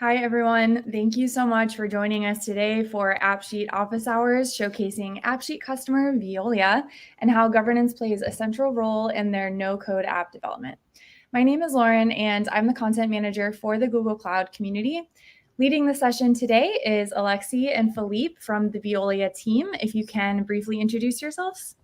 Hi, everyone. Thank you so much for joining us today for AppSheet Office Hours, showcasing AppSheet customer Veolia and how governance plays a central role in their no-code app development. My name is Lauren, and I'm the content manager for the Google Cloud community. Leading the session today is Alexis and Philippe from the Veolia team. If you can briefly introduce yourselves.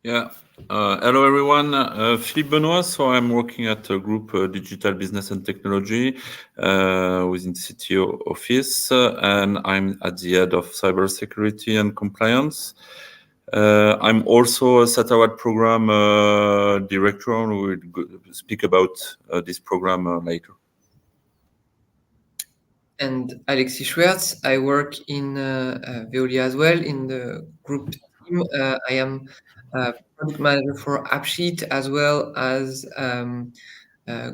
Yeah. Hello, everyone. Philippe Benoit. So I'm working at a group Digital Business and Technology within CTO office, and I'm at the head of Cybersecurity and Compliance. I'm also a Satawat program director, and we'll speak about this program later. And Alexis Schwertz. I work in Veolia as well in the group team. I am product manager for AppSheet as well as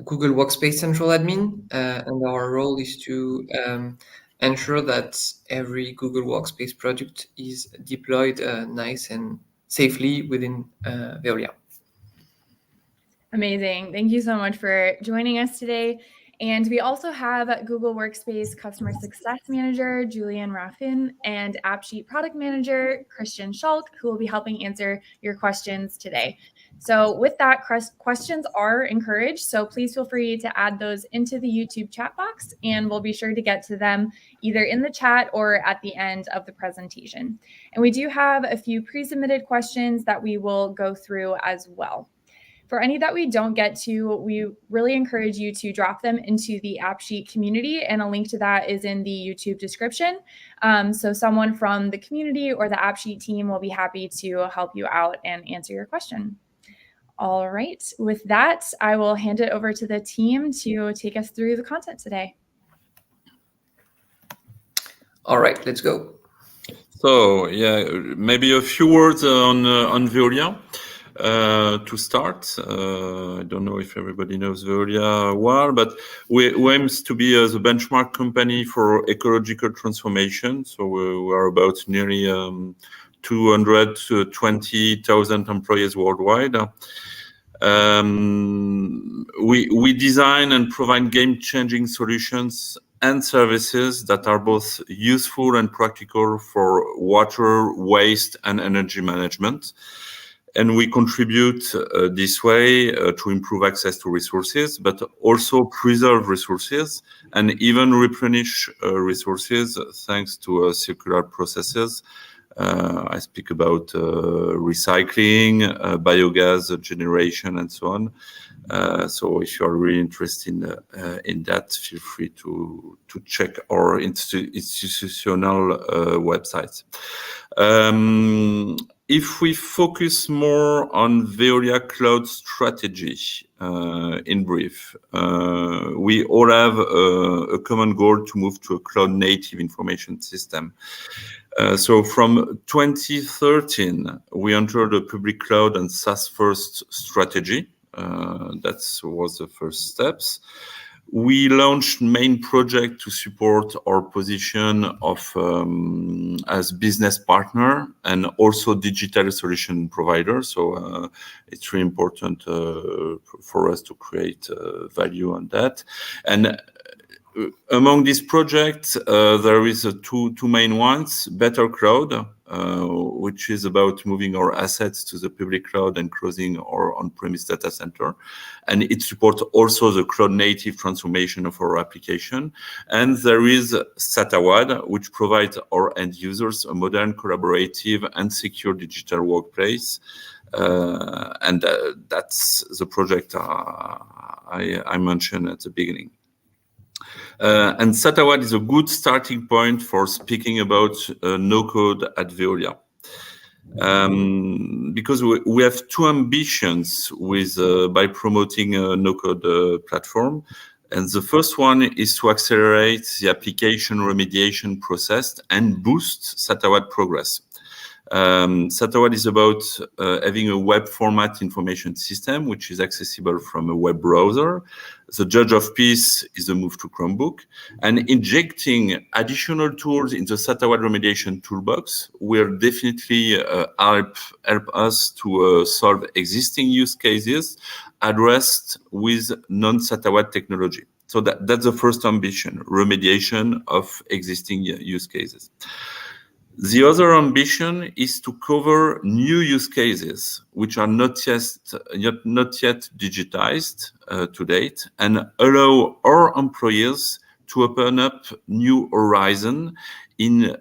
Google Workspace Central Admin. And our role is to ensure that every Google Workspace project is deployed nice and safely within Veolia. Amazing. Thank you so much for joining us today. And we also have Google Workspace Customer Success Manager, Julian Raffin, and AppSheet Product Manager, Christian Schalk, who will be helping answer your questions today. So with that, questions are encouraged. So please feel free to add those into the YouTube chat box, and we'll be sure to get to them either in the chat or at the end of the presentation. And we do have a few pre-submitted questions that we will go through as well. For any that we don't get to, we really encourage you to drop them into the AppSheet community, and a link to that is in the YouTube description. So someone from the community or the AppSheet team will be happy to help you out and answer your question. All right, with that, I will hand it over to the team to take us through the content today. All right, let's go. So, yeah, maybe a few words on Veolia. To start, I don't know if everybody knows Veolia well, but we aims to be the benchmark company for ecological transformation. So we are about nearly 220,000 employees worldwide. We design and provide game-changing solutions and services that are both useful and practical for water, waste, and energy management. And we contribute this way to improve access to resources, but also preserve resources and even replenish resources thanks to circular processes. I speak about recycling, biogas generation, and so on. So if you are really interested in that, feel free to check our institutional websites. If we focus more on Veolia Cloud strategy, in brief, we all have a common goal to move to a cloud-native information system. So from 2013, we entered a public cloud and SaaS-first strategy. That was the first steps. We launched main project to support our position of as business partner and also digital solution provider. So it's really important for us to create value on that. And among these projects, there is two main ones: Better Cloud, which is about moving our assets to the public cloud and closing our on-premise data center. And it supports also the cloud-native transformation of our application. And there is Satawad, which provides our end users a modern, collaborative, and secure digital workplace. And that's the project I mentioned at the beginning. And Satawad is a good starting point for speaking about no-code at Veolia. Because we have two ambitions by promoting a no-code platform. And the first one is to accelerate the application remediation process and boost Satawad progress. Satawad is about having a web format information system, which is accessible from a web browser. The judge of peace is a move to Chromebook. And injecting additional tools in the Satawad remediation toolbox will definitely help us to solve existing use cases addressed with non-Satawad technology. So that's the first ambition, remediation of existing use cases. The other ambition is to cover new use cases which are not yet digitized to date, and allow our employees to open up new horizon in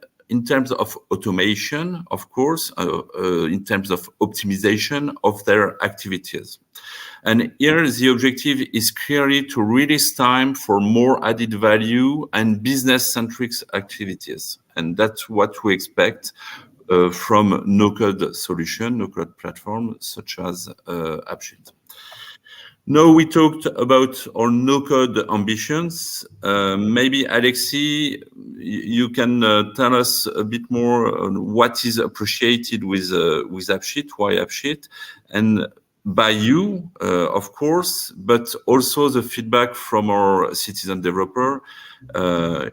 terms of automation, of course, in terms of optimization of their activities. And here the objective is clearly to release time for more added value and business-centric activities. And that's what we expect from no-code solution, no-code platform such as AppSheet. Now we talked about our no-code ambitions. Maybe Alexis, you can tell us a bit more on what is appreciated with AppSheet, why AppSheet, and by you, of course, but also the feedback from our citizen developer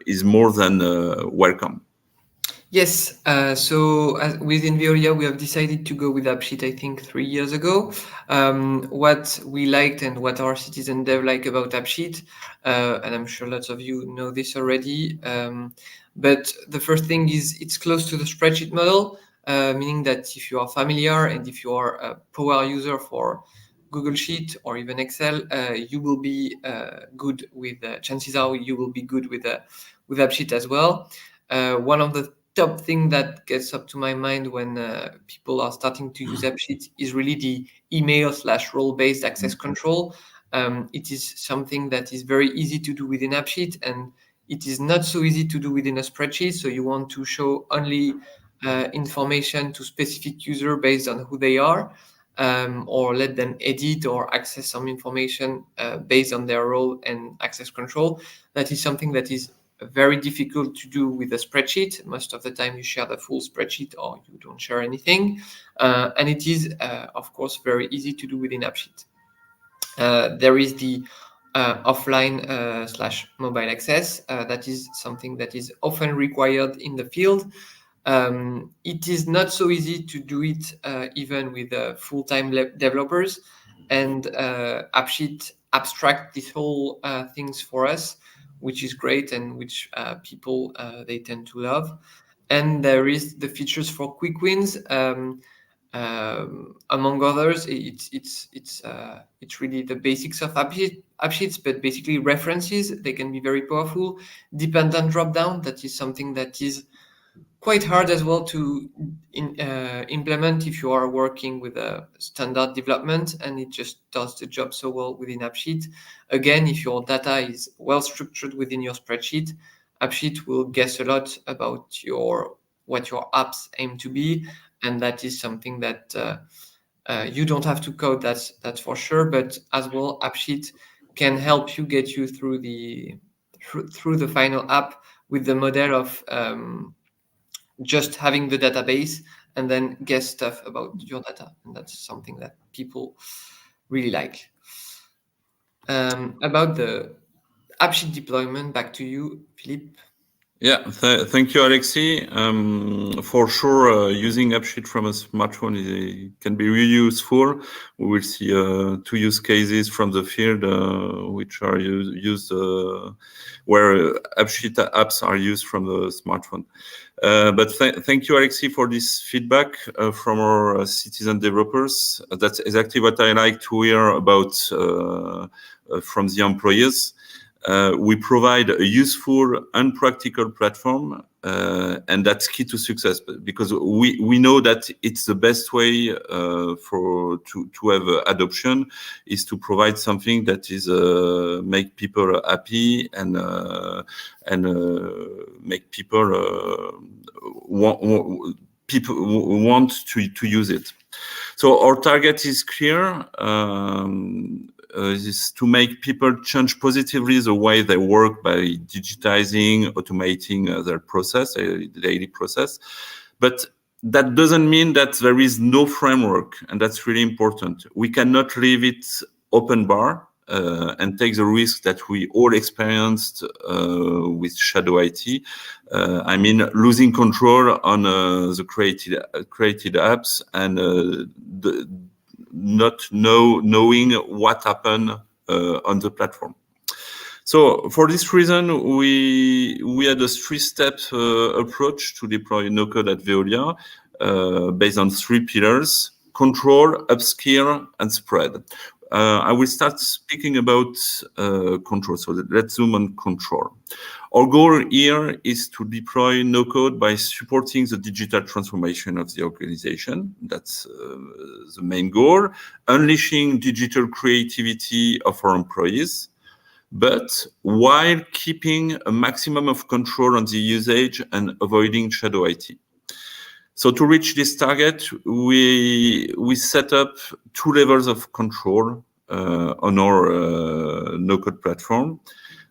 is more than welcome. Yes, so within Veolia, we have decided to go with AppSheet, I think 3 years ago. What we liked and what our citizen dev like about AppSheet, and I'm sure lots of you know this already, but the first thing is it's close to the spreadsheet model, meaning that if you are familiar and if you are a power user for Google Sheet or even Excel, you will be good with, chances are you will be good with AppSheet as well. One of the top thing that gets up to my mind when people are starting to use AppSheet is really the email/role-based access control. It is something that is very easy to do within AppSheet, and it is not so easy to do within a spreadsheet. So you want to show only information to specific user based on who they are, or let them edit or access some information based on their role and access control. That is something that is very difficult to do with a spreadsheet. Most of the time you share the full spreadsheet or you don't share anything. And it is, of course, very easy to do within AppSheet. There is the offline/mobile access. That is something that is often required in the field. It is not so easy to do it even with full-time developers. And AppSheet abstract these whole things for us, which is great and which people they tend to love. And there is the features for quick wins. Among others, it's really the basics of AppSheets, but basically references, they can be very powerful. Dependent dropdown, that is something that is quite hard as well to implement if you are working with a standard development, and it just does the job so well within AppSheet. Again, if your data is well structured within your spreadsheet, AppSheet will guess a lot about what your apps aim to be, and that is something that you don't have to code, that's for sure, but as well AppSheet can help you get you through the final app with the model of just having the database and then guess stuff about your data. And that's something that people really like. About the AppSheet deployment, back to you, Philippe. Yeah, thank you, Alexis. For sure, using AppSheet from a smartphone can be really useful. We will see 2 use cases from the field which are used where AppSheet apps are used from the smartphone. But thank you, Alexis, for this feedback from our citizen developers. That's exactly what I like to hear about from the employees. We provide a useful and practical platform, and that's key to success, because we know that it's the best way to have adoption is to provide something that is make people happy and make people want to use it. So our target is clear. Is to make people change positively the way they work by digitizing, automating their process, their daily process. But that doesn't mean that there is no framework, and that's really important. We cannot leave it open bar and take the risk that we all experienced with shadow IT. I mean, losing control on the created apps and not knowing what happened on the platform. So for this reason, we had a three-step approach to deploy no-code at Veolia based on 3 pillars: control, upskill, and spread. I will start speaking about control. So let's zoom on control. Our goal here is to deploy no-code by supporting the digital transformation of the organization. That's the main goal, unleashing digital creativity of our employees, but while keeping a maximum of control on the usage and avoiding shadow IT. So to reach this target, we set up 2 levels of control on our no-code platform.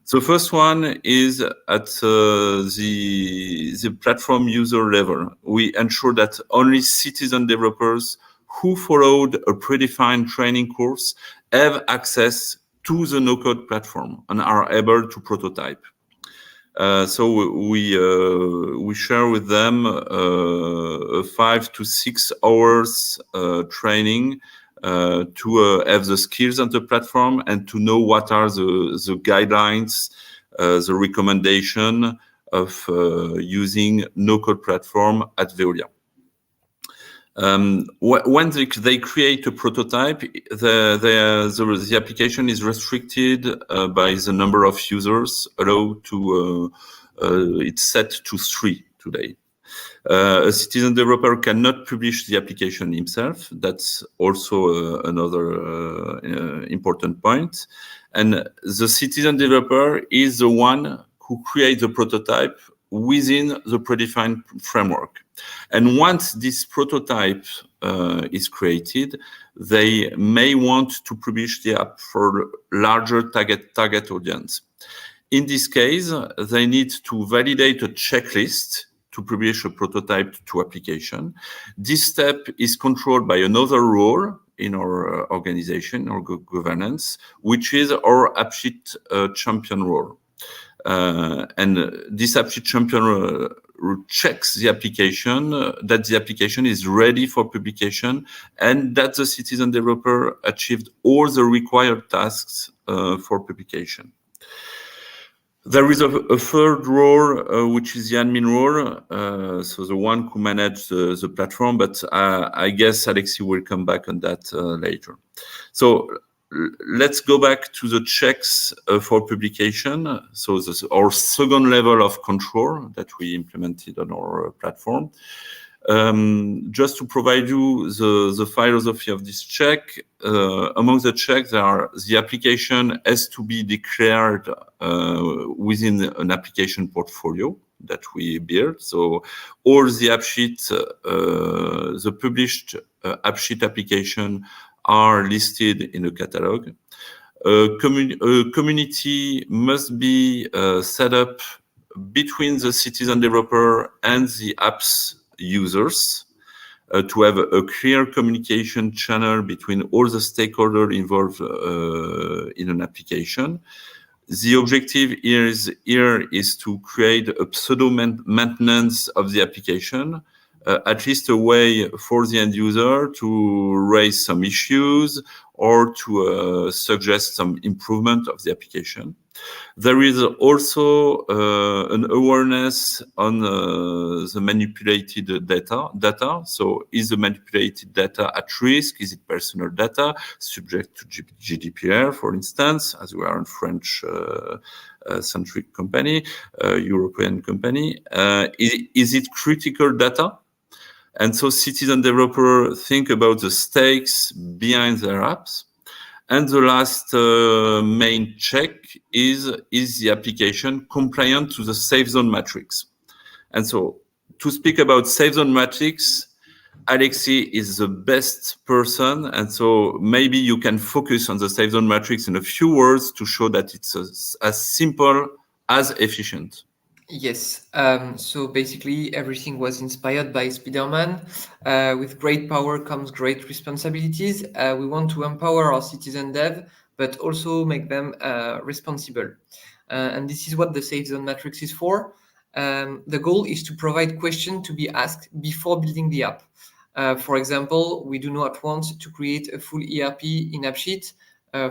So the first one is at the platform user level. We ensure that only citizen developers who followed a predefined training course have access to the no-code platform and are able to prototype. So we share with them a 5 to 6 hours training to have the skills on the platform and to know what are the guidelines, the recommendation of using no-code platform at Veolia. When they create a prototype, the application is restricted by the number of users allowed to, it's set to 3 today. A citizen developer cannot publish the application himself. That's also another important point. And the citizen developer is the one who creates the prototype within the predefined framework. And once this prototype is created, they may want to publish the app for larger target audience. In this case, they need to validate a checklist to publish a prototype to application. This step is controlled by another role in our organization or governance, which is our AppSheet champion role. And this AppSheet champion checks the application, that the application is ready for publication, and that the citizen developer achieved all the required tasks for publication. There is a third role, which is the admin role, so the one who manages the platform, but I guess Alexis will come back on that later. So let's go back to the checks for publication. So this is our second level of control that we implemented on our platform. Just to provide you the philosophy of this check, among the checks the application has to be declared within an application portfolio that we build. So all the AppSheet, the published AppSheet application are listed in a catalog. A community must be set up between the citizen developer and the app's users to have a clear communication channel between all the stakeholders involved in an application. The objective here is to create a pseudo maintenance of the application, at least a way for the end user to raise some issues or to suggest some improvement of the application. There is also an awareness on the manipulated data. So is the manipulated data at risk? Is it personal data subject to GDPR, for instance, as we are a French centric company, European company? Is it critical data? And so citizen developers think about the stakes behind their apps. And the last main check is the application compliant to the safe zone matrix? And so to speak about safe zone matrix, Alexis is the best person. And so maybe you can focus on the safe zone matrix in a few words to show that it's as simple as efficient. Yes, so basically everything was inspired by Spider-Man. With great power comes great responsibilities. We want to empower our citizen dev, but also make them responsible. And this is what the Safe Zone Matrix is for. The goal is to provide questions to be asked before building the app. For example, we do not want to create a full ERP in AppSheet.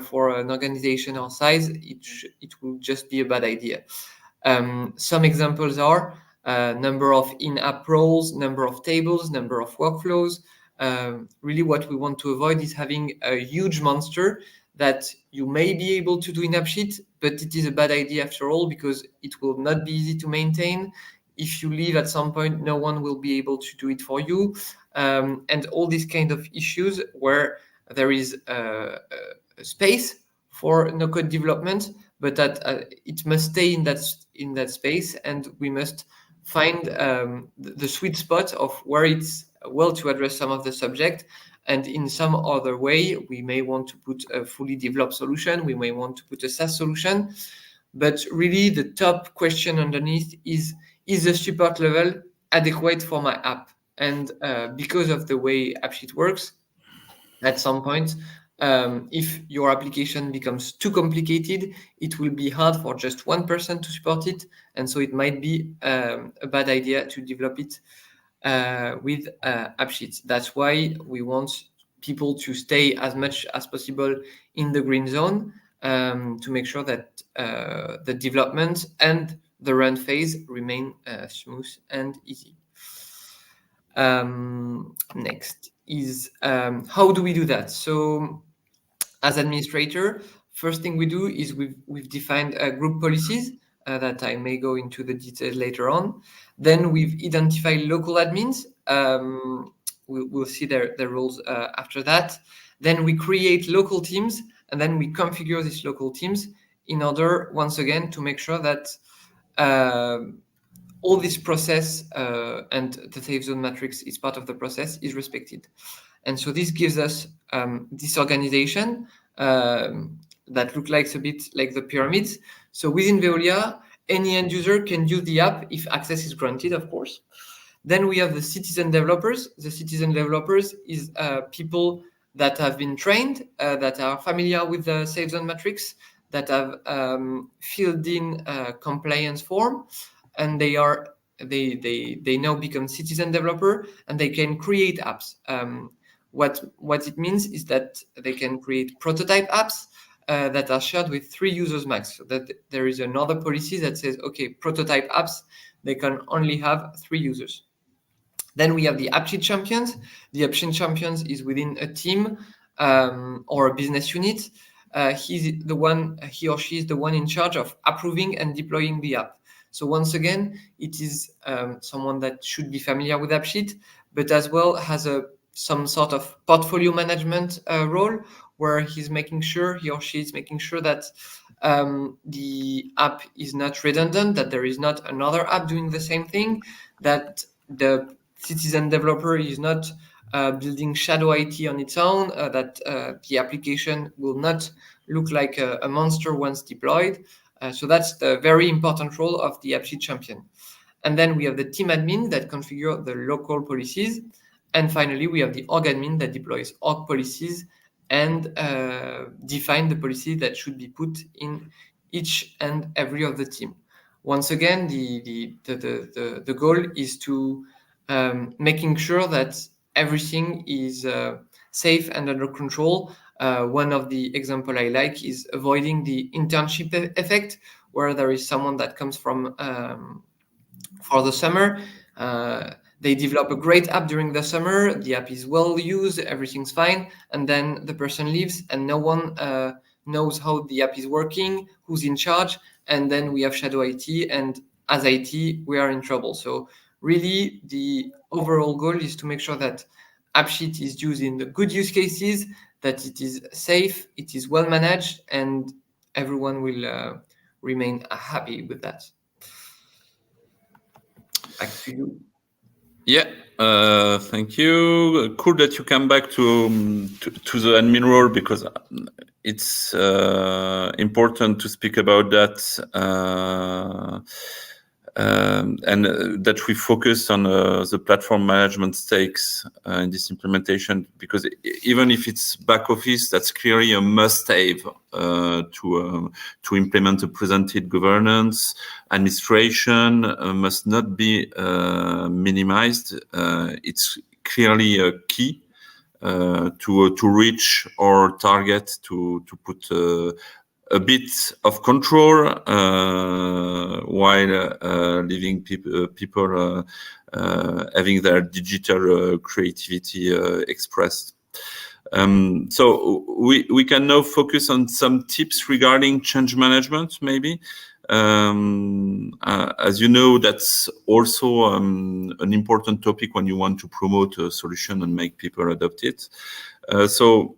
for an organization our size, it will just be a bad idea. Some examples are number of in-app roles, number of tables, number of workflows. Really what we want to avoid is having a huge monster that you may be able to do in AppSheet, but it is a bad idea after all, because it will not be easy to maintain. If you leave at some point, no one will be able to do it for you. And all these kind of issues where there is a space for no-code development, but that it must stay in that space, and we must find the sweet spot of where it's well to address some of the subject, and in some other way we may want to put a fully developed solution, we may want to put a SaaS solution. But really the top question underneath is the support level adequate for my app? And because of the way AppSheet works, at some point, if your application becomes too complicated, it will be hard for just one person to support it. And so it might be a bad idea to develop it with AppSheet. That's why we want people to stay as much as possible in the green zone, to make sure that the development and the run phase remain smooth and easy. Next is how do we do that? So as administrator, first thing we do is we've defined group policies that I may go into the details later on. Then we've identified local admins. We'll see their roles after that. Then we create local teams, and then we configure these local teams in order, once again, to make sure that all this process and the safe zone matrix is part of the process is respected. And so this gives us this organization that looks like a bit like the pyramids. So within Veolia, any end user can use the app if access is granted, of course. Then we have the citizen developers. The citizen developers is people that have been trained, that are familiar with the safe zone matrix, that have filled in a compliance form, and they now become citizen developer, and they can create apps. What it means is that they can create prototype apps that are shared with 3 users max. So that there is another policy that says, okay, prototype apps, they can only have 3 users. Then we have the AppSheet champions. The AppSheet champions is within a team or a business unit. He or she is the one in charge of approving and deploying the app. So once again, it is someone that should be familiar with AppSheet, but as well has some sort of portfolio management role, where he or she is making sure that the app is not redundant, that there is not another app doing the same thing, that the citizen developer is not building shadow IT on its own, that the application will not look like a monster once deployed. So that's the very important role of the AppSheet champion. And then we have the team admin that configure the local policies. And finally, we have the org admin that deploys org policies and define the policy that should be put in each and every of the team. Once again, the goal is to making sure that everything is safe and under control. One of the example I like is avoiding the internship effect, where there is someone that comes from for the summer. They develop a great app during the summer. The app is well used, everything's fine, and then the person leaves, and no one knows how the app is working, who's in charge, and then we have shadow IT, and as IT, we are in trouble. So really, the overall goal is to make sure that AppSheet is used in the good use cases, that it is safe, it is well managed, and everyone will remain happy with that. Back to you. Yeah, thank you. Cool that you come back to the admin role, because it's important to speak about that. And that we focus on the platform management stakes in this implementation, because even if it's back office, that's clearly a must-have to implement a presented governance. Administration must not be minimized. It's clearly a key. to reach our target to put a bit of control while leaving people having their digital creativity expressed. So we can now focus on some tips regarding change management, maybe. As you know, that's also an important topic when you want to promote a solution and make people adopt it. So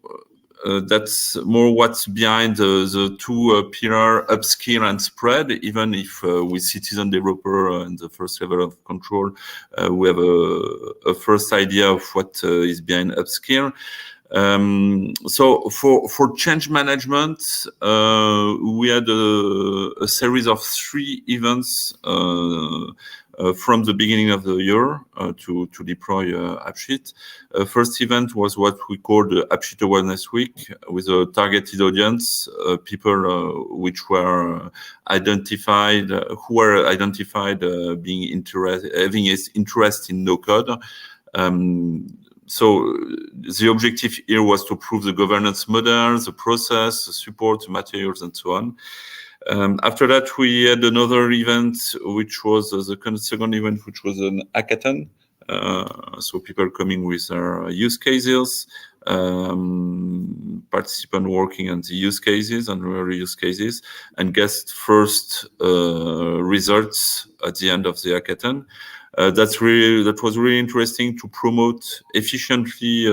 that's more what's behind the two pillar upskill and spread. Even if with citizen developer and the first level of control, we have a first idea of what is behind upskill. So for change management, we had a series of 3 events from the beginning of the year to deploy AppSheet. First event was what we called AppSheet Awareness Week, with a targeted audience, people which were identified, being having interest in no code. So the objective here was to prove the governance model, the process, the support, the materials, and so on. After that, we had another event, which was the second event, which was an hackathon. So people coming with their use cases, participants working on the use cases and real use cases, and guest first results at the end of the hackathon. That was really interesting to promote efficiently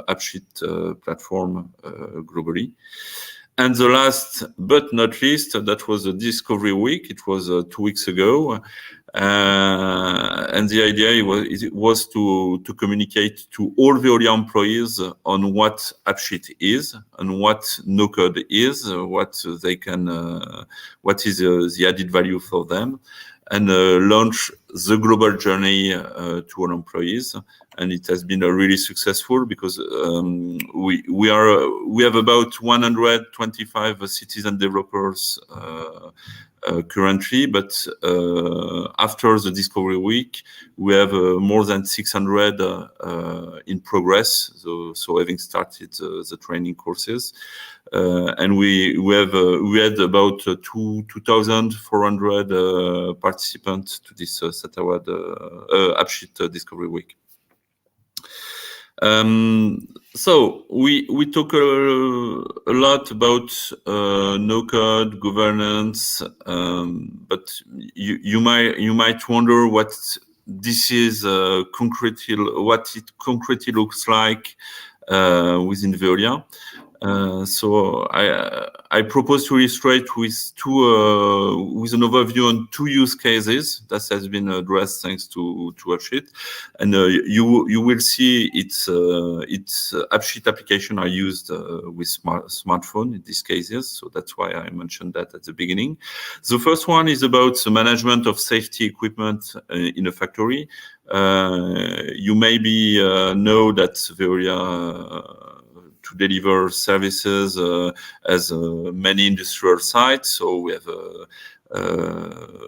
AppSheet platform globally. And the last but not least, that was a Discovery Week. It was 2 weeks ago. And the idea was to communicate to all Veolia employees on what AppSheet is and what no code is, what is the added value for them, and launch the global journey to all employees. And it has been really successful because we have about 125 citizen developers currently, but after the Discovery Week, we have more than 600 in progress. So having started the training courses, and we had about 2,400 participants to this AppSheet Discovery Week. So we talk a lot about no code governance, but you might wonder what this is concretely, what it concretely looks like within Veolia. So I propose to illustrate with an overview on 2 use cases that has been addressed thanks to AppSheet, and you will see its AppSheet application are used with smartphone in these cases. So that's why I mentioned that at the beginning. The first one is about the management of safety equipment in a factory. You maybe know that Veolia to deliver services as many industrial sites. So we have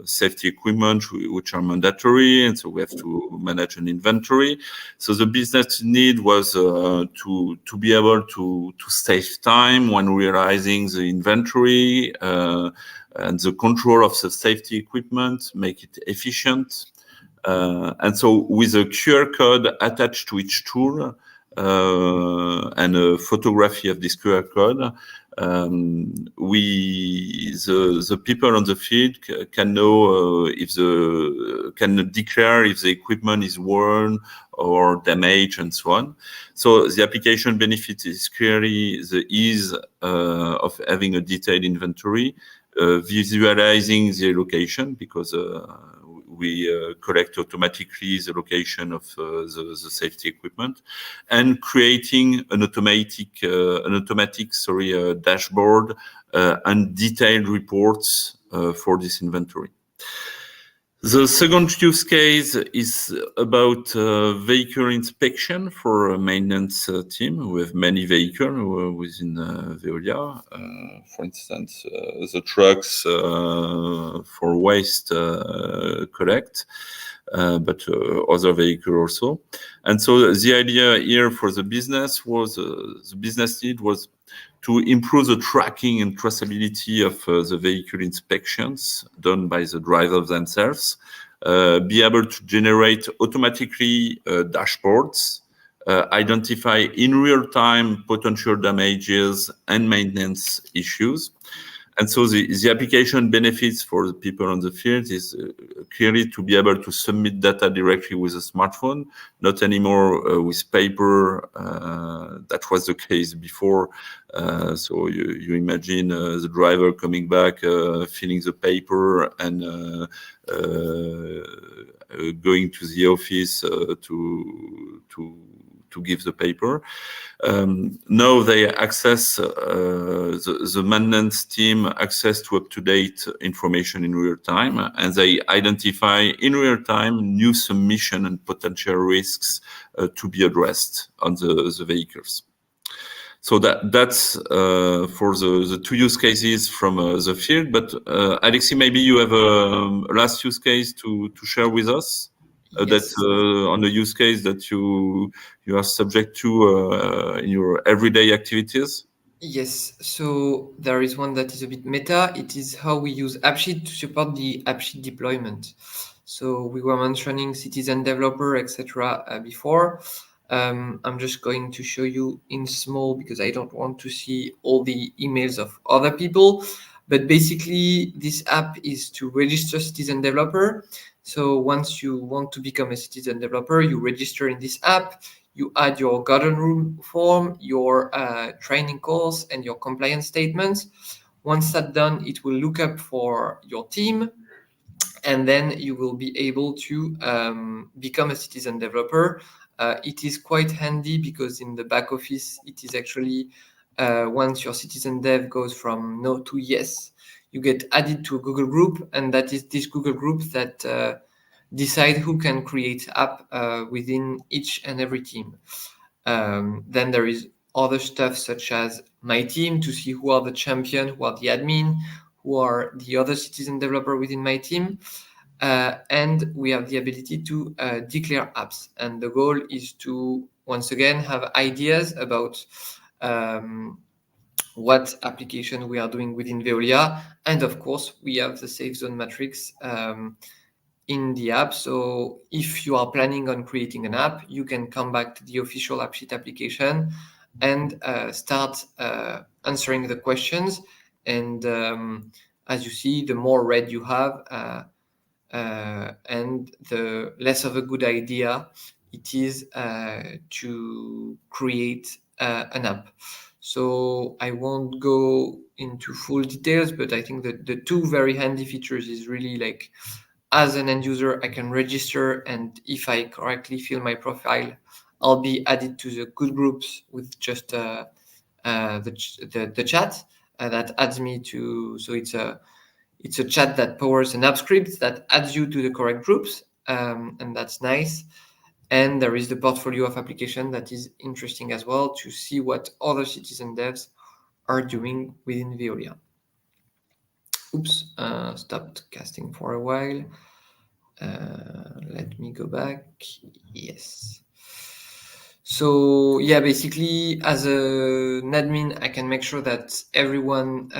safety equipment which are mandatory, and so we have to manage an inventory. So the business need was to be able to save time when realizing the inventory and the control of the safety equipment, make it efficient. And so with a QR code attached to each tool, and a photography of this QR code, the people on the field can know can declare if the equipment is worn or damaged and so on. So the application benefit is clearly the ease of having a detailed inventory, visualizing the location, because we collect automatically the location of the safety equipment, and creating an automatic dashboard and detailed reports for this inventory. The second use case is about vehicle inspection for a maintenance team. We have many vehicles within Veolia. For instance, the trucks for waste collect. but other vehicle also. And so the idea here for the business was, the business need was to improve the tracking and traceability of the vehicle inspections done by the drivers themselves, be able to generate automatically dashboards, identify in real time potential damages and maintenance issues. And so the application benefits for the people on the field is clearly to be able to submit data directly with a smartphone, not anymore with paper. That was the case before. So you imagine the driver coming back, filling the paper and going to the office to give the paper. Now they access, the maintenance team access to up-to-date information in real time, and they identify in real time new submission and potential risks to be addressed on the vehicles. So that's for the two use cases from the field. But Alexis, maybe you have a last use case to share with us. Yes. That on the use case that you are subject to in your everyday activities? Yes, so there is one that is a bit meta. It is how we use AppSheet to support the AppSheet deployment. So we were mentioning citizen developer, etc. Before. I'm just going to show you in small because I don't want to see all the emails of other people. But basically, this app is to register citizen developer. So once you want to become a citizen developer, you register in this app. You add your golden rule form, your training course, and your compliance statements. Once that's done, it will look up for your team, and then you will be able to become a citizen developer. It is quite handy because in the back office, it is actually once your citizen dev goes from no to yes, you get added to a Google group, and that is this Google group that decide who can create app within each and every team. Then there is other stuff such as my team to see who are the champion, who are the admin, who are the other citizen developer within my team. And we have the ability to declare apps. And the goal is to, once again, have ideas about what application we are doing within Veolia. And of course, we have the safe zone matrix in the app. So if you are planning on creating an app, you can come back to the official AppSheet application and start answering the questions. And as you see, the more red you have, and the less of a good idea it is to create an app. So I won't go into full details, but I think that the two very handy features is really like, as an end user, I can register, and if I correctly fill my profile, I'll be added to the good groups with just the chat that adds me to. So it's a chat that powers an app script that adds you to the correct groups, and that's nice. And there is the portfolio of application that is interesting as well to see what other citizen devs are doing within Veolia. Oops, stopped casting for a while. Let me go back. Yes. So yeah, basically, as an admin, I can make sure that everyone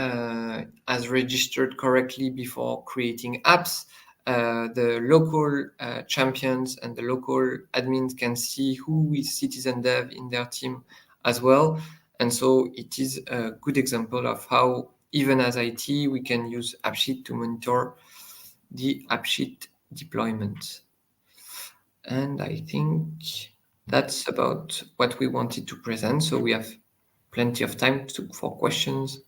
has registered correctly before creating apps. The local champions and the local admins can see who is citizen dev in their team as well. And so it is a good example of how, even as IT, we can use AppSheet to monitor the AppSheet deployment. And I think that's about what we wanted to present. So we have plenty of time for questions.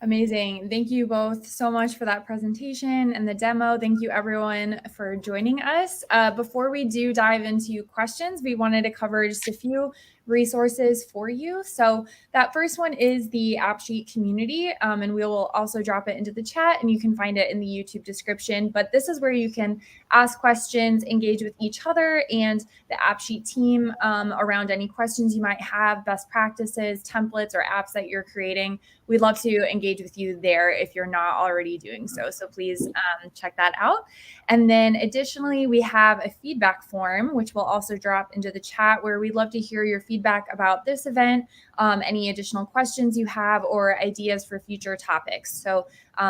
Amazing. Thank you both so much for that presentation and the demo. Thank you everyone for joining us. Before we do dive into questions, we wanted to cover just a few resources for you. So that first one is the AppSheet community, and we will also drop it into the chat, and you can find it in the YouTube description. But this is where you can ask questions, engage with each other and the AppSheet team around any questions you might have, best practices, templates, or apps that you're creating. We'd love to engage with you there if you're not already doing so. So please check that out. And then additionally, we have a feedback form, which we'll also drop into the chat, where we'd love to hear your feedback about this event, any additional questions you have, or ideas for future topics. So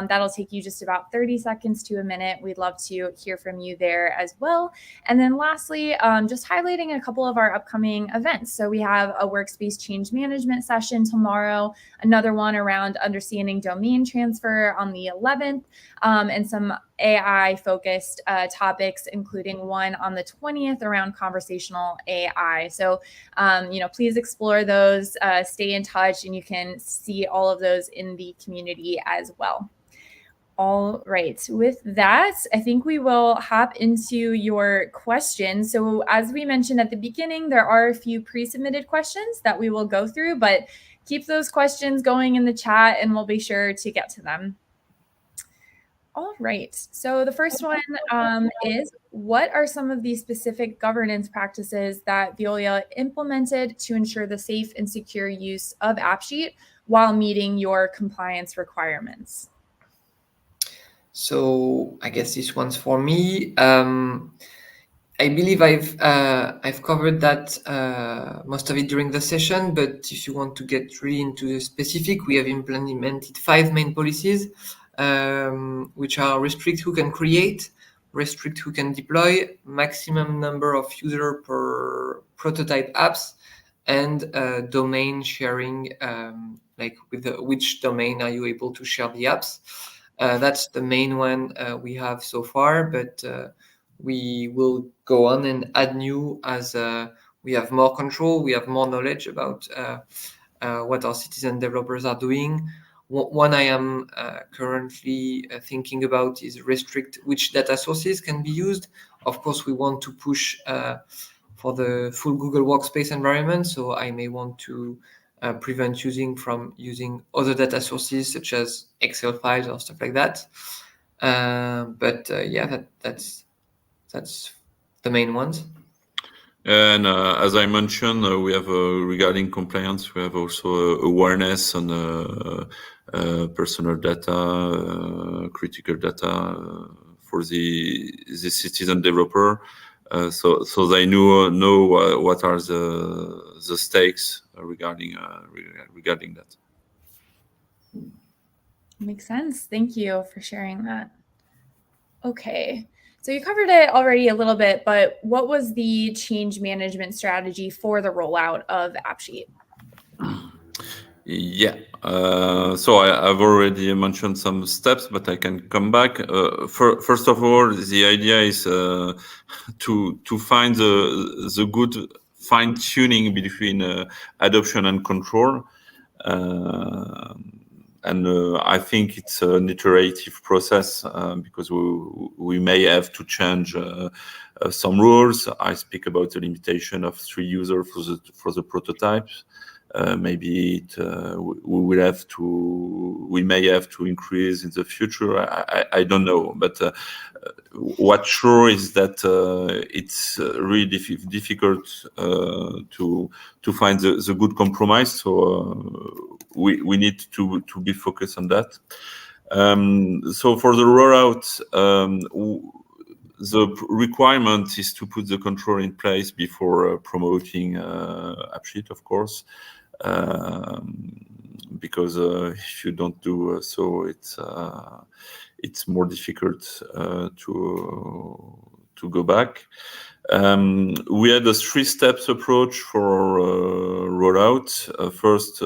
that'll take you just about 30 seconds to a minute. We'd love to hear from you there as well. And then lastly, just highlighting a couple of our upcoming events. So we have a workspace change management session tomorrow, another one around understanding domain transfer on the 11th, and some AI focused topics, including one on the 20th around conversational AI. So, please explore those, stay in touch, and you can see all of those in the community as well. All right. With that, I think we will hop into your questions. So as we mentioned at the beginning, there are a few pre-submitted questions that we will go through, but keep those questions going in the chat and we'll be sure to get to them. All right. So the first one is, what are some of the specific governance practices that Veolia implemented to ensure the safe and secure use of AppSheet while meeting your compliance requirements? So I guess this one's for me. I believe I've covered that most of it during the session, but if you want to get really into the specific, we have implemented 5 main policies, which are restrict who can create, restrict who can deploy, maximum number of user per prototype apps, and domain sharing, like with which domain are you able to share the apps. That's the main one we have so far, but we will go on and add new as we have more control, we have more knowledge about what our citizen developers are doing. One I am currently thinking about is restrict which data sources can be used. Of course, we want to push for the full Google Workspace environment, so I may want to prevent using other data sources such as Excel files or stuff like that. Yeah, that's the main ones. And as I mentioned, we have regarding compliance, we have also awareness on personal data, critical data for the citizen developer, so they know what are the stakes regarding that. Makes sense. Thank you for sharing that. Okay. So you covered it already a little bit, but what was the change management strategy for the rollout of AppSheet? Yeah. So I've already mentioned some steps, but I can come back. First of all, the idea is to find the good fine tuning between adoption and control. And I think it's an iterative process because we may have to change some rules. I speak about the limitation of 3 users for the prototypes. Maybe we may have to increase in the future. I don't know, but what's sure is that it's really difficult to find the good compromise. So we need to be focused on that. So for the rollout, the requirement is to put the control in place before promoting AppSheet, of course. Because if you don't do so, it's more difficult to go back. We had a 3 steps approach for rollout. First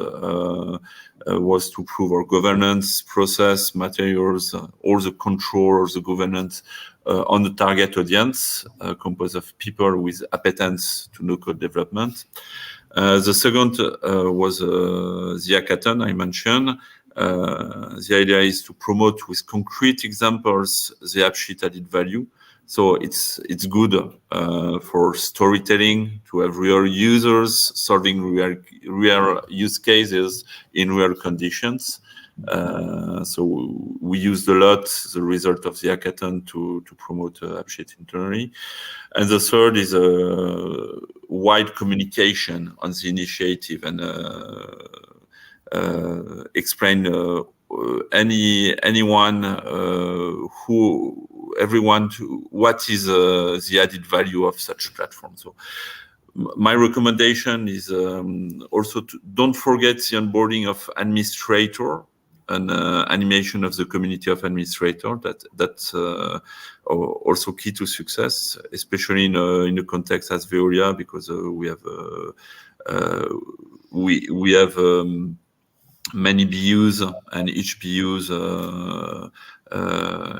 was to prove our governance process, materials, all the control, the governance on the target audience, composed of people with appetence to no-code development. The second was the hackathon I mentioned. The idea is to promote with concrete examples the AppSheet added value So it's good for storytelling, to have real users solving real use cases in real conditions. So we used a lot the result of the hackathon to promote AppSheet internally. And the third is a wide communication on the initiative and explain everyone to what is the added value of such platform. So my recommendation is also to don't forget the onboarding of administrator and animation of the community of administrator. That's also key to success, especially in a context as Veolia, because we have many BUs, and each BUs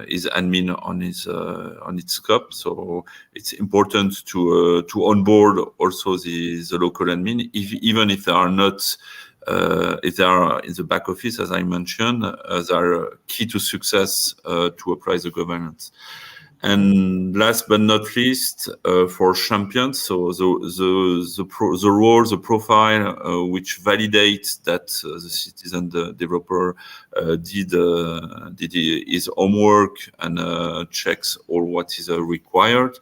is admin on its scope. So it's important to onboard also the local admin, even if they are not. If they are in the back office, as I mentioned, they are key to success to apply the governance. And last but not least, for champions, so the role, the profile, which validates that the citizen developer did his homework and checks all what is required.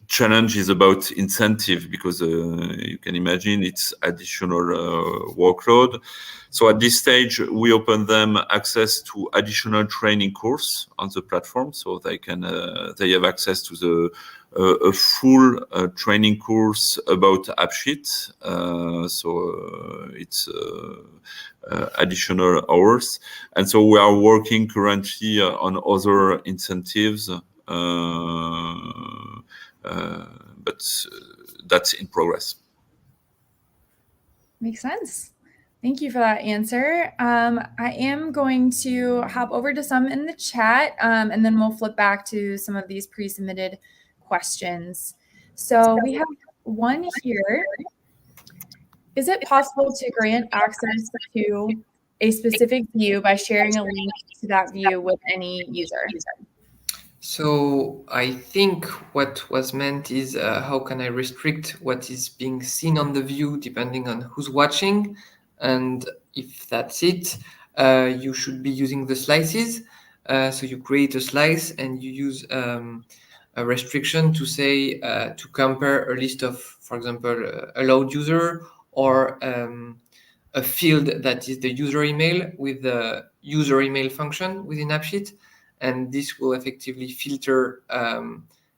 Challenge is about incentive, because you can imagine it's additional workload. So at this stage, we open them access to additional training course on the platform, so they have access to a full training course about AppSheet. So it's additional hours, and so we are working currently on other incentives. But that's in progress. Makes sense. Thank you for that answer. I am going to hop over to some in the chat, and then we'll flip back to some of these pre-submitted questions. So we have one here. Is it possible to grant access to a specific view by sharing a link to that view with any user? So I think what was meant is how can I restrict what is being seen on the view depending on who's watching? And if that's it, you should be using the slices. So you create a slice and you use a restriction to say to compare a list of, for example, allowed user or a field that is the user email with the user email function within AppSheet. And this will effectively filter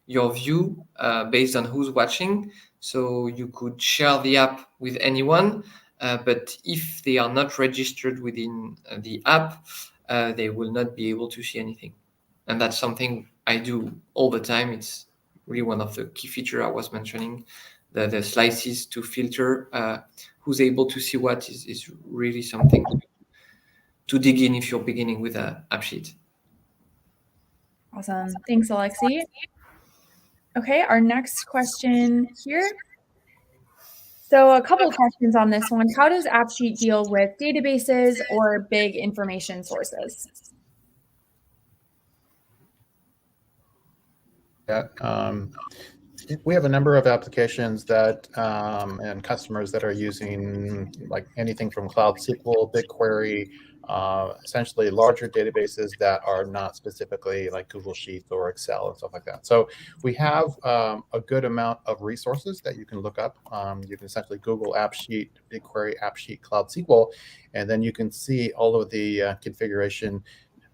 your view based on who's watching. So you could share the app with anyone, but if they are not registered within the app, they will not be able to see anything. And that's something I do all the time. It's really one of the key features I was mentioning. The slices to filter who's able to see what is really something to dig in if you're beginning with an AppSheet. Awesome. Thanks, Alexis. Okay, our next question here. So a couple of questions on this one. How does AppSheet deal with databases or big information sources? Yeah, we have a number of applications that and customers that are using like anything from Cloud SQL, BigQuery, essentially larger databases that are not specifically like Google Sheets or Excel and stuff like that. So we have a good amount of resources that you can look up. You can essentially Google AppSheet, BigQuery, AppSheet, Cloud SQL, and then you can see all of the configuration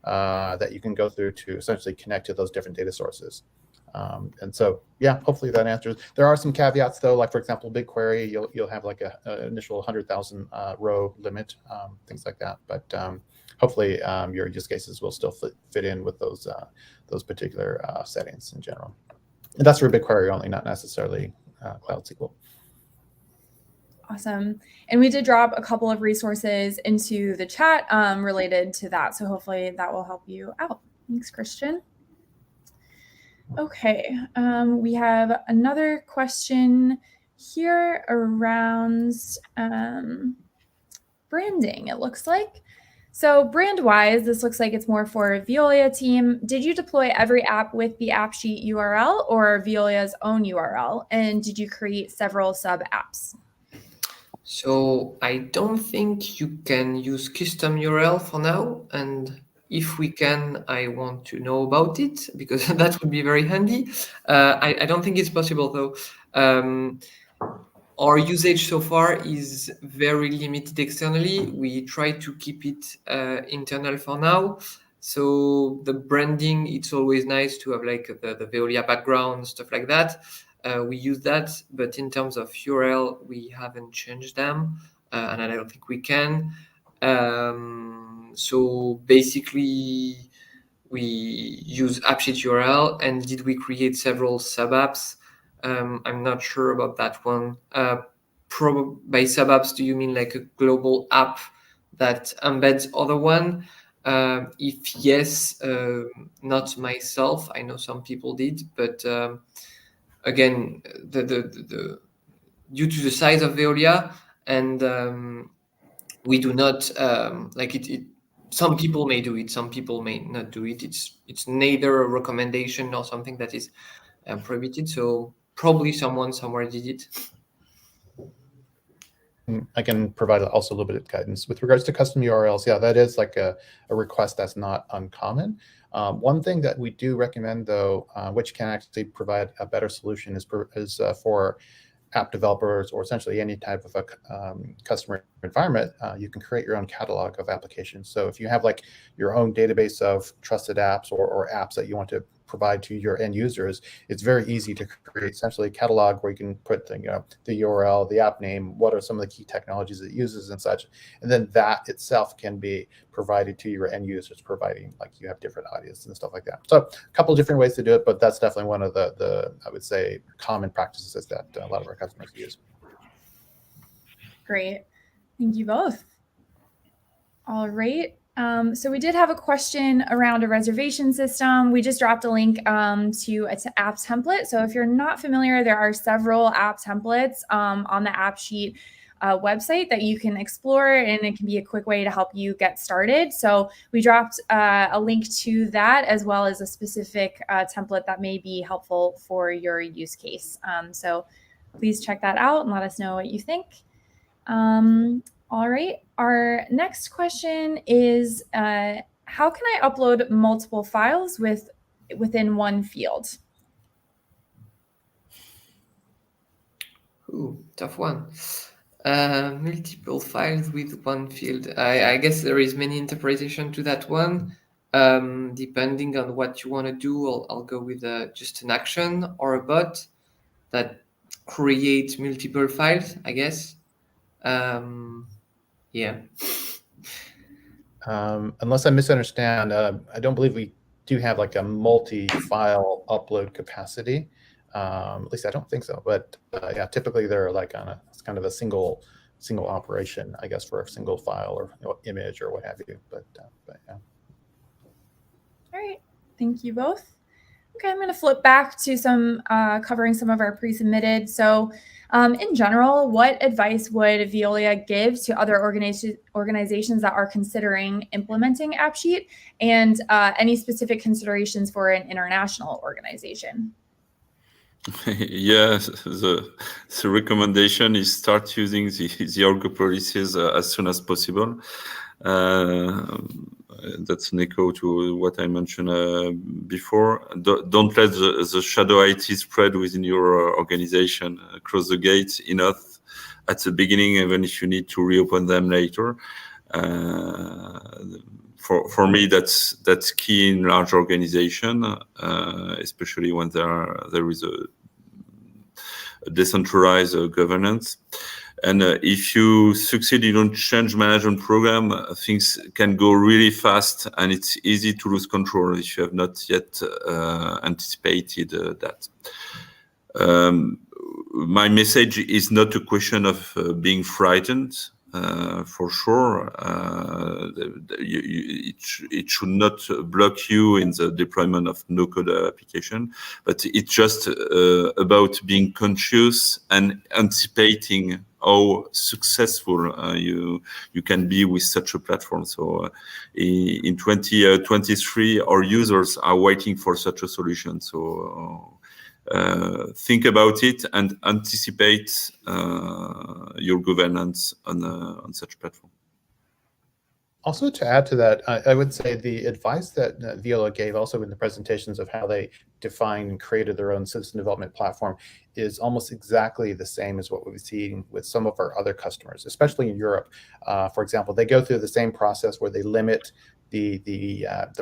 that you can go through to essentially connect to those different data sources. And so, yeah, hopefully that answers. There are some caveats though, like for example, BigQuery, you'll have like a initial 100,000 row limit, things like that. But hopefully your use cases will still fit in with those particular settings in general. And that's for BigQuery only, not necessarily Cloud SQL. Awesome. And we did drop a couple of resources into the chat related to that. So hopefully that will help you out. Thanks, Christian. Okay, we have another question here around branding, it looks like. So brand-wise, this looks like it's more for a Veolia team. Did you deploy every app with the AppSheet URL or Veolia's own URL? And did you create several sub-apps? So I don't think you can use custom URL for now, and if we can, I want to know about it because that would be very handy. I don't think it's possible though. Our usage so far is very limited externally. We try to keep it internal for now. So the branding, it's always nice to have like the Veolia background, stuff like that. We use that, but in terms of URL, we haven't changed them, and I don't think we can. So basically, we use AppSheet URL, and did we create several sub apps? I'm not sure about that one. By sub apps, do you mean like a global app that embeds other one? If yes, not myself. I know some people did, but again, the due to the size of Veolia, and we do not like it. Some people may do it, some people may not do it. It's neither a recommendation nor something that is prohibited. So probably someone somewhere did it. I can provide also a little bit of guidance with regards to custom URLs. Yeah, that is like a request that's not uncommon. One thing that we do recommend, though, which can actually provide a better solution, is for app developers or essentially any type of a customer environment. You can create your own catalog of applications. So if you have like your own database of trusted apps or apps that you want to provide to your end users, it's very easy to create essentially a catalog where you can put the URL, the app name, what are some of the key technologies it uses and such. And then that itself can be provided to your end users, providing like you have different audience and stuff like that. So a couple of different ways to do it, but that's definitely one of the I would say common practices that a lot of our customers use. Great. Thank you both. All right. So we did have a question around a reservation system. We just dropped a link to an app template. So if you're not familiar, there are several app templates on the AppSheet website that you can explore, and it can be a quick way to help you get started. So we dropped a link to that, as well as a specific template that may be helpful for your use case. So please check that out and let us know what you think. All right. Our next question is, how can I upload multiple files within one field? Ooh, tough one. Multiple files with one field. I guess there is many interpretation to that one. Depending on what you want to do, I'll go with just an action or a bot that creates multiple files, I guess. Yeah. Unless I misunderstand, I don't believe we do have like a multi-file upload capacity. At least I don't think so. But yeah, typically they're like it's kind of a single operation, I guess, for a single file or image or what have you. But yeah. All right. Thank you both. Okay, I'm going to flip back to covering some of our pre-submitted. So in general, what advice would Veolia give to other organizations that are considering implementing AppSheet, and any specific considerations for an international organization? Yes, the recommendation is start using the org policies as soon as possible. That's an echo to what I mentioned before. Don't let the shadow IT spread within your organization. Close the gates enough at the beginning, even if you need to reopen them later. For me, that's key in large organization, especially when there is a decentralized governance. And if you succeed in change management program, things can go really fast, and it's easy to lose control if you have not yet anticipated that. My message is not a question of being frightened. for sure. It should not block you in the deployment of no-code application, but it's just about being conscious and anticipating how successful you can be with such a platform. So in 2023, our users are waiting for such a solution. So think about it and anticipate your governance on such platform. Also, to add to that, I would say the advice that Veolia gave also in the presentations of how they defined and created their own citizen development platform is almost exactly the same as what we've seen with some of our other customers, especially in Europe. For example, they go through the same process where they limit the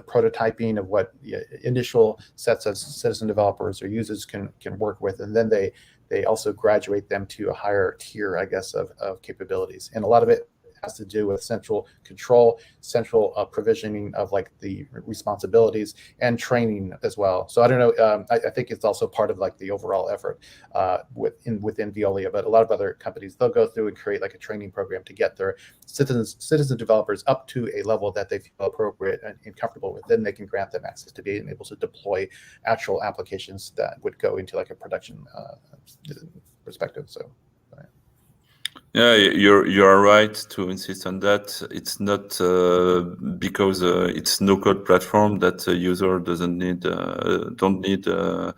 prototyping of what the initial sets of citizen developers or users can work with, and then they also graduate them to a higher tier, I guess, of capabilities. And a lot of it has to do with central control, central provisioning of like the responsibilities and training as well. So I don't know. I think it's also part of like the overall effort within Veolia, but a lot of other companies, they'll go through and create like a training program to get their citizen developers up to a level that they feel appropriate and comfortable with. Then they can grant them access to being able to deploy actual applications that would go into like a production perspective. So. Yeah, you are right to insist on that. It's not because it's no-code platform that a user don't need to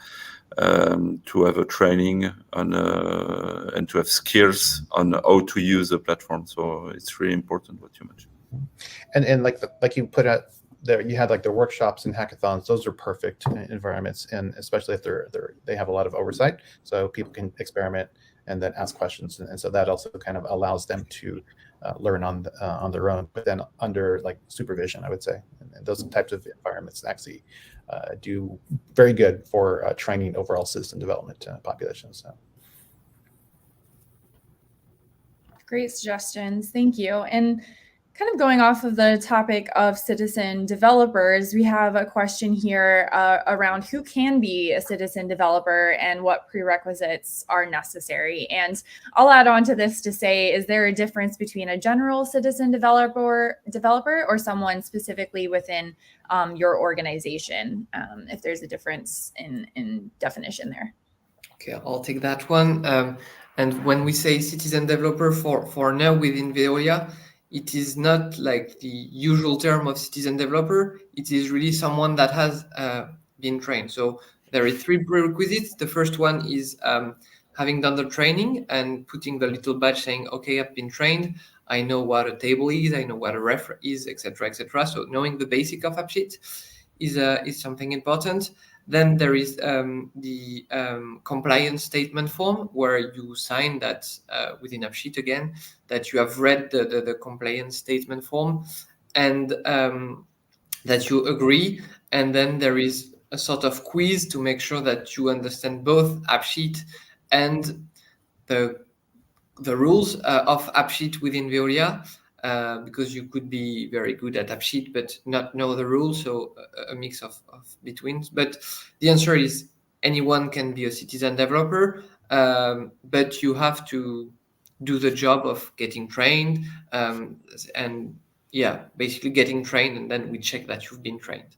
have a training on and to have skills on how to use the platform. So it's really important what you mentioned. And like you put out there, you had like the workshops and hackathons. Those are perfect environments, and especially if they have a lot of oversight, so people can experiment and then ask questions, and so that also kind of allows them to learn on their own, but then under like supervision, I would say. And those types of environments actually do very good for training overall citizen development populations. So. Great suggestions. Thank you. And kind of going off of the topic of citizen developers, we have a question here around who can be a citizen developer and what prerequisites are necessary. And I'll add on to this to say, is there a difference between a general citizen developer or someone specifically within your organization, if there's a difference in definition there? Okay, I'll take that one. And when we say citizen developer for now within Veolia, it is not like the usual term of citizen developer. It is really someone that has been trained. So there are 3 prerequisites. The first one is having done the training and putting the little badge saying, okay, I've been trained. I know what a table is. I know what a ref is, etc., etc. So knowing the basic of AppSheet is something important. Then there is the compliance statement form where you sign that within AppSheet again, that you have read the compliance statement form and that you agree. And then there is a sort of quiz to make sure that you understand both AppSheet and the rules of AppSheet within Veolia. Because you could be very good at AppSheet but not know the rules, so a mix of between. But the answer is anyone can be a citizen developer, but you have to do the job of getting trained, and yeah, basically getting trained, and then we check that you've been trained.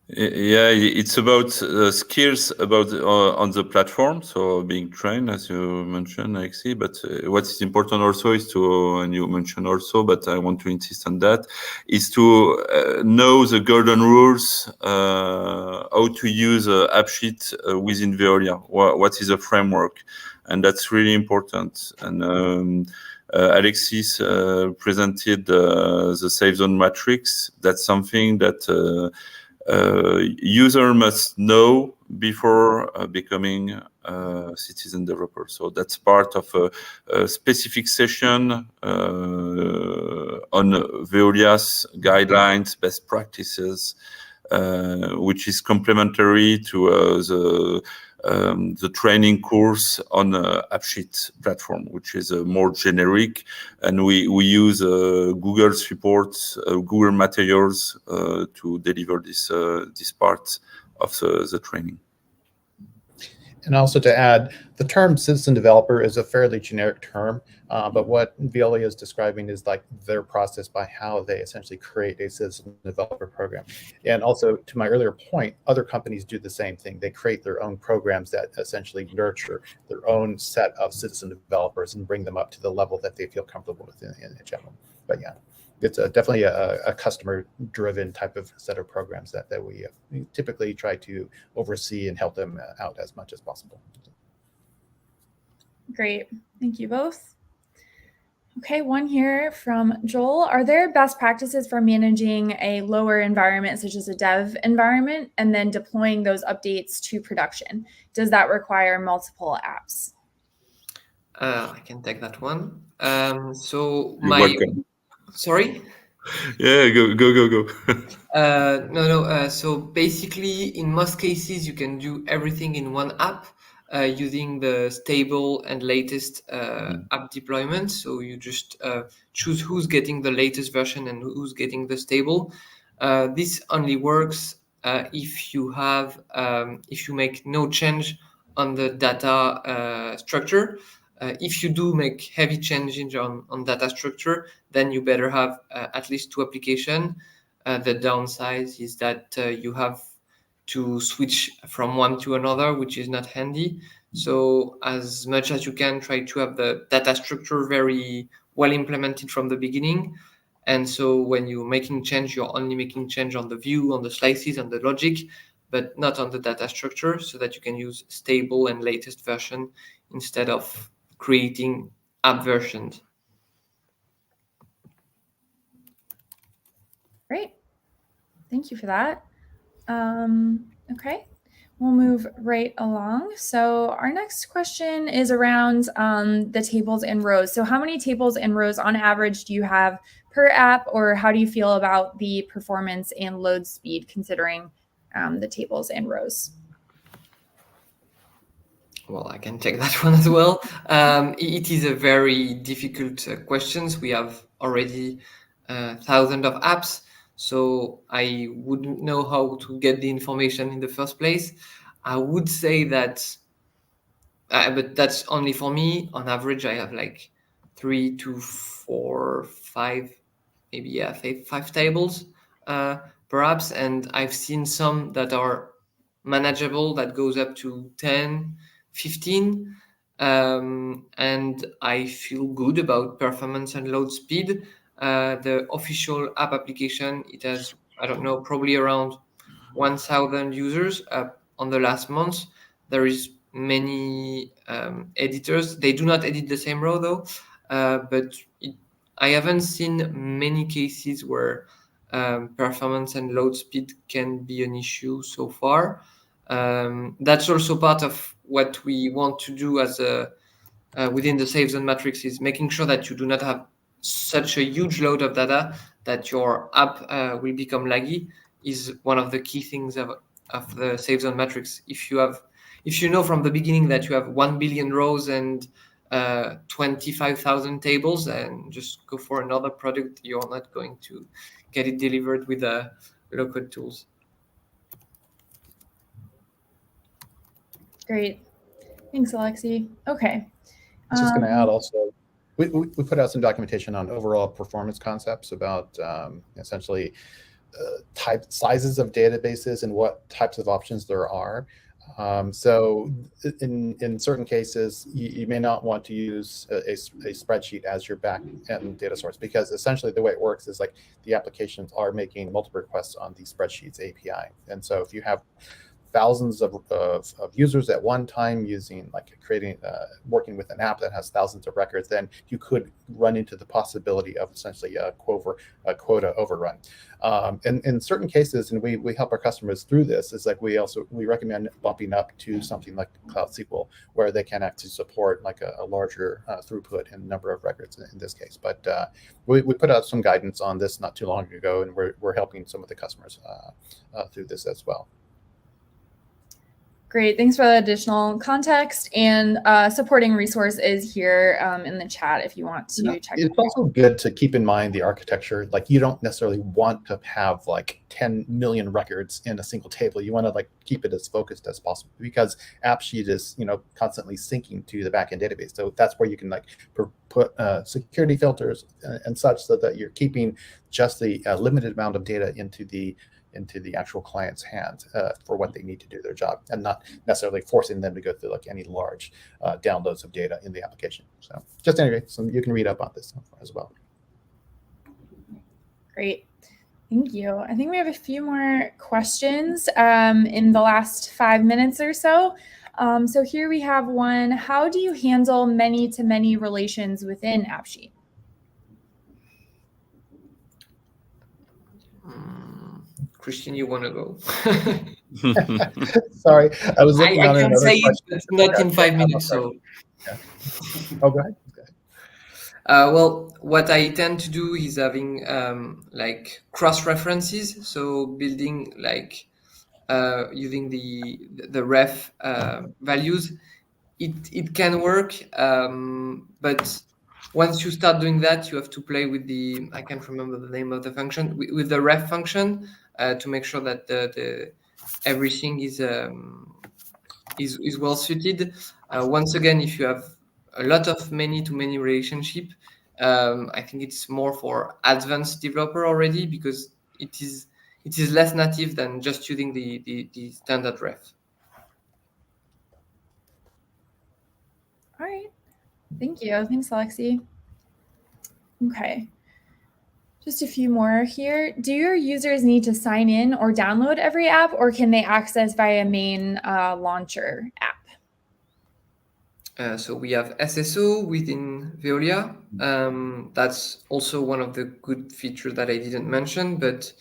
Yeah, it's about skills about on the platform, so being trained, as you mentioned, Alexis. But what is important also is to, and you mentioned also, but I want to insist on that, is to know the golden rules, how to use AppSheet within Veolia. What is a framework, and that's really important. And Alexis presented the safe zone matrix. That's something that user must know before becoming a citizen developer. So that's part of a specific session on Veolia's guidelines, best practices, which is complementary to the training course on AppSheet platform, which is more generic, and we use Google's reports, Google materials to deliver this part of the training. And also to add, the term citizen developer is a fairly generic term, but what Veolia is describing is like their process by how they essentially create a citizen developer program. And also, to my earlier point, other companies do the same thing. They create their own programs that essentially nurture their own set of citizen developers and bring them up to the level that they feel comfortable with in general. But yeah, it's definitely a customer-driven type of set of programs that we typically try to oversee and help them out as much as possible. Great. Thank you both. Okay, one here from Joel. Are there best practices for managing a lower environment, such as a dev environment, and then deploying those updates to production? Does that require multiple apps? I can take that one. So You're welcome. Sorry? Yeah, go. No. So basically, in most cases, you can do everything in one app using the stable and latest app deployment. So you just choose who's getting the latest version and who's getting the stable. This only works if you make no change on the data structure. If you do make heavy changes on data structure, then you better have at least two applications. The downside is that you have to switch from one to another, which is not handy. So as much as you can, try to have the data structure very well implemented from the beginning. And so when you're making change, you're only making change on the view, on the slices, on the logic, but not on the data structure, so that you can use stable and latest version instead of creating app versions. Great. Thank you for that. Okay, we'll move right along. So our next question is around the tables and rows. So how many tables and rows on average do you have per app, or how do you feel about the performance and load speed considering the tables and rows? Well, I can take that one as well. It is a very difficult question. We have already thousands of apps, so I wouldn't know how to get the information in the first place. I would say that, but that's only for me. On average, I have like 3 to 4, 5, maybe five tables, perhaps. And I've seen some that are manageable that goes up to 10, 15. And I feel good about performance and load speed. The official app application, it has, I don't know, probably around 1,000 users on the last month. There is many editors. They do not edit the same row though, but I haven't seen many cases where performance and load speed can be an issue so far. That's also part of what we want to do as within the safe zone matrix, is making sure that you do not have such a huge load of data that your app will become laggy. Is one of the key things of the safe zone matrix. If you know from the beginning that you have 1 billion rows and 25,000 tables, and just go for another product, you're not going to get it delivered with low-code tools. Great. Thanks, Alexi. Okay. I was just going to add also, we put out some documentation on overall performance concepts about essentially sizes of databases and what types of options there are. So in certain cases, you may not want to use a spreadsheet as your back-end data source, because essentially the way it works is like the applications are making multiple requests on the spreadsheets API. And so if you have thousands of users at one time using, like creating, working with an app that has thousands of records, then you could run into the possibility of essentially a quota overrun. In certain cases, and we help our customers through this, is like we recommend bumping up to something like Cloud SQL, where they can actually support like a larger throughput and number of records in this case. But we put out some guidance on this not too long ago, and we're helping some of the customers through this as well. Great. Thanks for the additional context, and supporting resource is here in the chat if you want to check it out. It's also good to keep in mind the architecture. Like, you don't necessarily want to have like 10 million records in a single table. You want to like keep it as focused as possible, because AppSheet is, you know, constantly syncing to the backend database. So that's where you can like put security filters and such, so that you're keeping just the limited amount of data into the actual client's hands for what they need to do their job, and not necessarily forcing them to go through like any large downloads of data in the application. So just anyway, so you can read up on this as well. Great. Thank you. I think we have a few more questions in the last 5 minutes or so. So here we have one. How do you handle many-to-many relations within AppSheet? Christian, you want to go? Sorry, I was looking I on can another say question. it, but not in 5 minutes. So, Yeah. Oh, go ahead. well, what I tend to do is having like cross references. So building like using the ref values. It can work, but once you start doing that, you have to play with the, I can't remember the name of the function, with the ref function to make sure that the everything is well suited. Once again, if you have a lot of many-to-many relationship, I think it's more for advanced developer already, because it is less native than just using the standard ref. All right. Thank you. Thanks, Alexi. Okay. Just a few more here. Do your users need to sign in or download every app, or can they access via main launcher app? So we have SSO within Veolia. That's also one of the good features that I didn't mention, but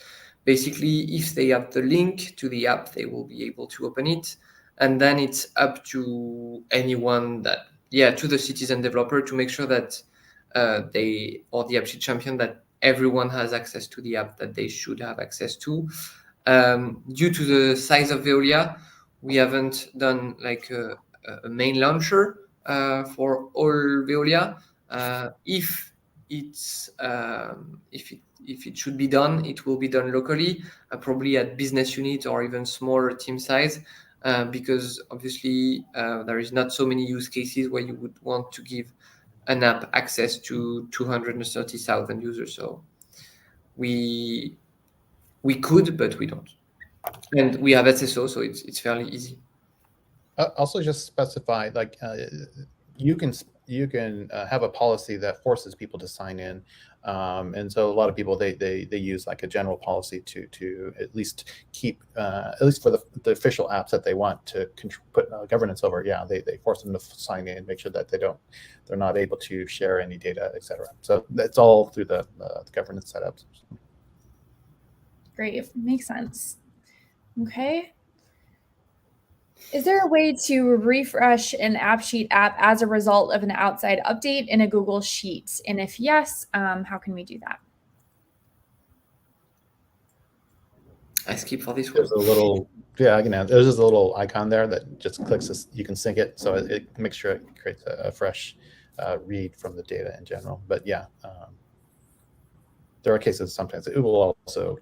basically if they have the link to the app, they will be able to open it. And then it's up to anyone that, to the citizen developer to make sure that they, or the AppSheet champion, that everyone has access to the app that they should have access to. Due to the size of Veolia, we haven't done like a main launcher for all Veolia. If it should be done, it will be done locally, probably at business unit or even smaller team size, because obviously there is not so many use cases where you would want to give an app access to 230,000 users. So we could, but we don't. And we have SSO, so it's fairly easy. Also, just specify like you can have a policy that forces people to sign in, and so a lot of people they use like a general policy to at least keep at least for the official apps that they want to put governance over. Yeah, they force them to sign in, make sure that they're not able to share any data, etc. So that's all through the governance setups. Great, makes sense. Okay. Is there a way to refresh an AppSheet app as a result of an outside update in a Google Sheet? And if yes, how can we do that? I skip for this one. There's a little, yeah, I can add. There's just a little icon there that just clicks this. You can sync it, so it makes sure it creates a fresh read from the data in general. But yeah, there are cases sometimes it will also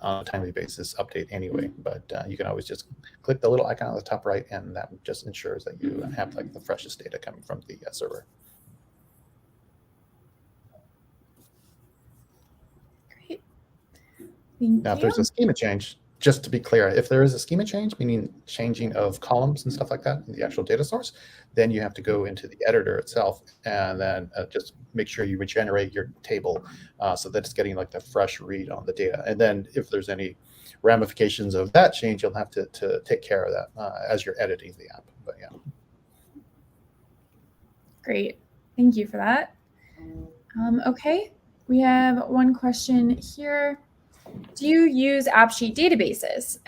on a timely basis update anyway, but you can always just click the little icon on the top right, and that just ensures that you have like the freshest data coming from the server. Great. Thank Now, you. if there's a schema change, just to be clear, if there is a schema change, meaning changing of columns and stuff like that in the actual data source, then you have to go into the editor itself and then just make sure you regenerate your table so that it's getting like the fresh read on the data. And then if there's any ramifications of that change, you'll have to take care of that as you're editing the app. But yeah. Great. Thank you for that. Okay, we have one question here. Do you use AppSheet databases?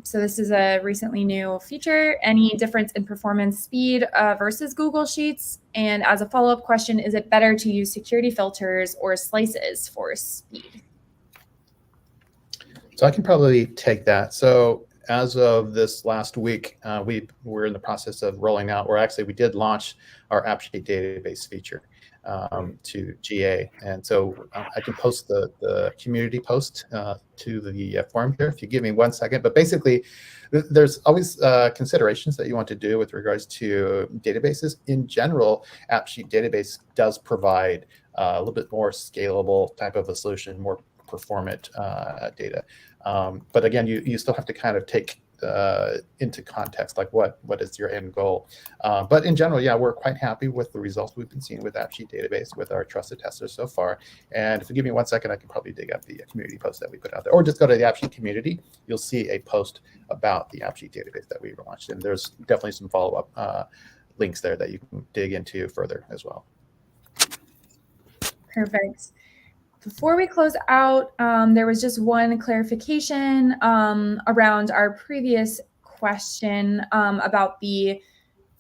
So this is a recently new feature. Any difference in performance speed versus Google Sheets? And as a follow-up question, is it better to use security filters or slices for speed? So I can probably take that. So as of this last week, we're in the process of rolling out, or actually we did launch our AppSheet Database feature to GA. And so I can post the community post to the forum here if you give me 1 second. But basically, there's always considerations that you want to do with regards to databases. In general, AppSheet Database does provide a little bit more scalable type of a solution, more performant data. But again, you still have to kind of take into context, like what is your end goal. But in general, yeah, we're quite happy with the results we've been seeing with AppSheet Database with our trusted testers so far. And if you give me 1 second, I can probably dig up the community post that we put out there, or just go to the AppSheet community. You'll see a post about the AppSheet Database that we launched, and there's definitely some follow-up links there that you can dig into further as well. Perfect. Before we close out, there was just one clarification around our previous question about the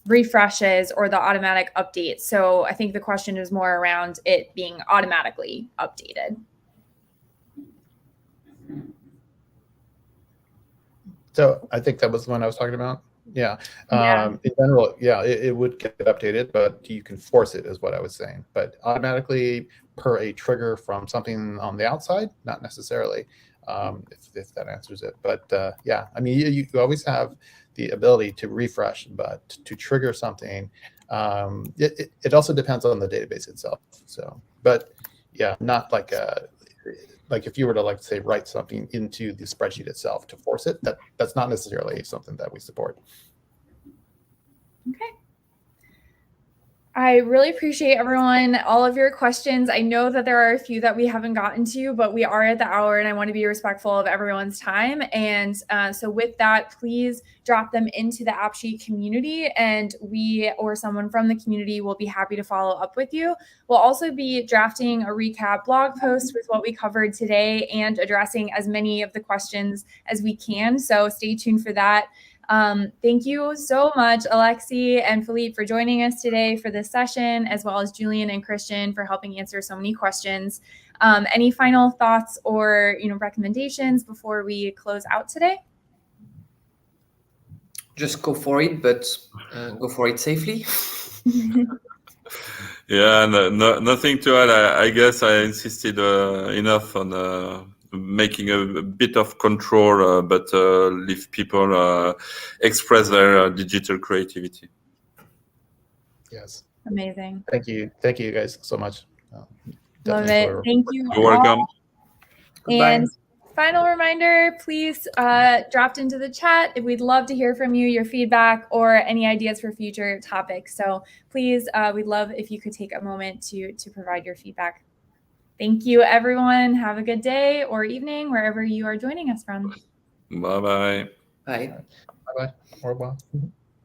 refreshes or the automatic updates. So I think the question is more around it being automatically updated. So I think that was the one I was talking about. Yeah. Yeah. In general, yeah, it would get updated, but you can force it is what I was saying. But automatically per a trigger from something on the outside, not necessarily, if that answers it. But yeah, I mean, you always have the ability to refresh, but to trigger something, it also depends on the database itself. So, but yeah, not like if you were to, like, say, write something into the spreadsheet itself to force it, that's not necessarily something that we support. Okay. I really appreciate everyone, all of your questions. I know that there are a few that we haven't gotten to, but we are at the hour and I want to be respectful of everyone's time. And so with that, please drop them into the AppSheet community and we or someone from the community will be happy to follow up with you. We'll also be drafting a recap blog post with what we covered today and addressing as many of the questions as we can. So stay tuned for that. Thank you so much, Alexis and Philippe, for joining us today for this session, as well as Julian and Christian for helping answer so many questions. Any final thoughts or recommendations before we close out today? Just go for it, but go for it safely. Yeah, nothing to add. I guess I insisted enough on making a bit of control, but leave people express their digital creativity. Yes. Amazing. Thank you guys so much. Love it. Thank you. You're welcome. And final reminder, please drop into the chat if we'd love to hear from you, your feedback, or any ideas for future topics. So please, we'd love if you could take a moment to provide your feedback. Thank you, everyone. Have a good day or evening, wherever you are joining us from. Bye-bye. Bye. Bye-bye. Au revoir.